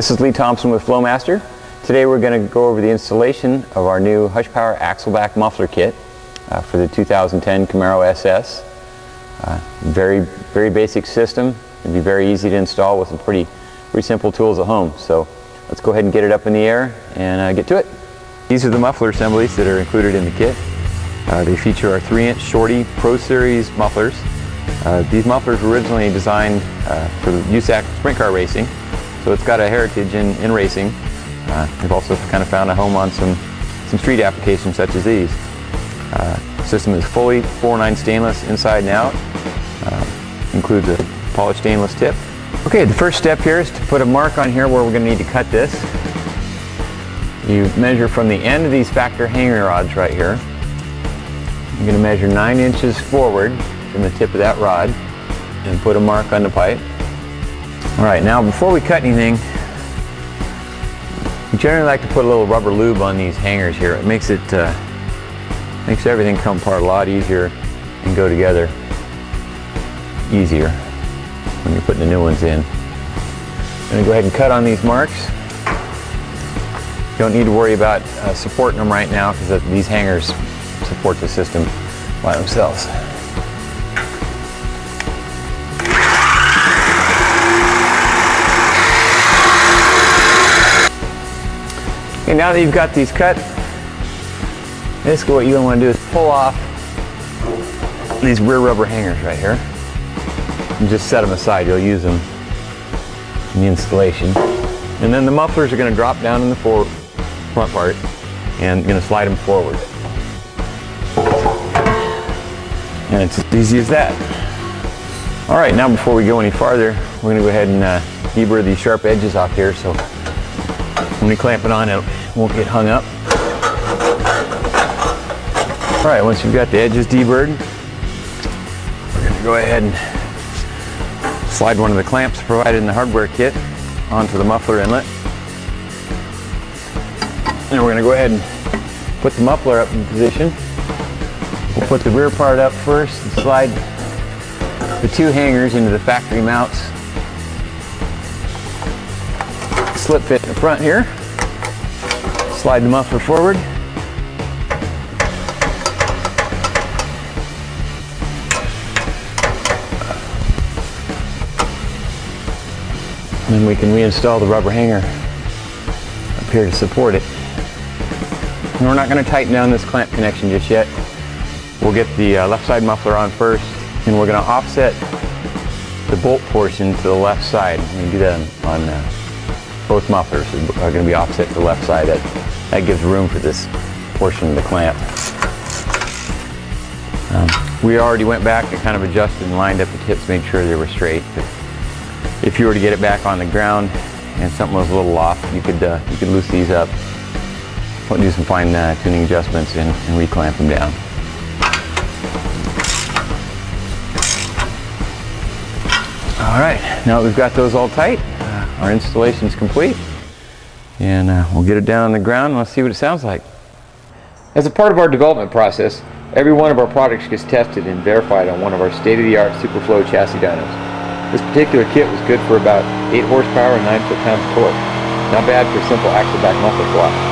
This is Lee Thompson with Flowmaster. Today we're going to go over the installation of our new Hush Power Axleback muffler kit for the 2010 Camaro SS. Very basic system. It'd be very easy to install with some pretty simple tools at home. So let's go ahead and get it up in the air and get to it. These are the muffler assemblies that are included in the kit. They feature our 3-inch Shorty Pro Series mufflers. These mufflers were originally designed for the USAC sprint car racing, so it's got a heritage in racing. We've also kind of found a home on some street applications such as these. The system is fully 409 stainless inside and out. Includes a polished stainless tip. Okay, the first step here is to put a mark on here where we're going to need to cut this. You measure from the end of these factor hanger rods right here. You're going to measure 9 inches forward from the tip of that rod and put a mark on the pipe. Alright, now before we cut anything, we generally like to put a little rubber lube on these hangers here. It makes everything come apart a lot easier and go together easier when you're putting the new ones in. I'm going to go ahead and cut on these marks. You don't need to worry about supporting them right now because these hangers support the system by themselves. Okay, now that you've got these cut, basically what you want to do is pull off these rear rubber hangers right here and just set them aside. You'll use them in the installation. And then the mufflers are going to drop down in the front part and going to slide them forward. And it's as easy as that. Alright, now before we go any farther, we're going to go ahead and deburr these sharp edges off here so when we clamp it on it won't get hung up. Alright, once you've got the edges deburred, we're going to go ahead and slide one of the clamps provided in the hardware kit onto the muffler inlet. And we're going to go ahead and put the muffler up in position. We'll put the rear part up first and slide the 2 hangers into the factory mounts. Slip fit in the front here. Slide the muffler forward. And then we can reinstall the rubber hanger up here to support it. And we're not going to tighten down this clamp connection just yet. We'll get the left side muffler on first, and we're going to offset the bolt portion to the left side. We can do that on both mufflers are going to be offset to the left side. That gives room for this portion of the clamp. We already went back and kind of adjusted and lined up the tips to make sure they were straight. But if you were to get it back on the ground and something was a little off, you could loose these up, do some fine tuning adjustments and reclamp them down. Alright, now that we've got those all tight, our installation is complete, and we'll get it down on the ground and let's see what it sounds like. As a part of our development process, every one of our products gets tested and verified on one of our state-of-the-art Superflow chassis dynos. This particular kit was good for about 8 horsepower and 9 foot-pounds of torque. Not bad for a simple axleback muffler swap.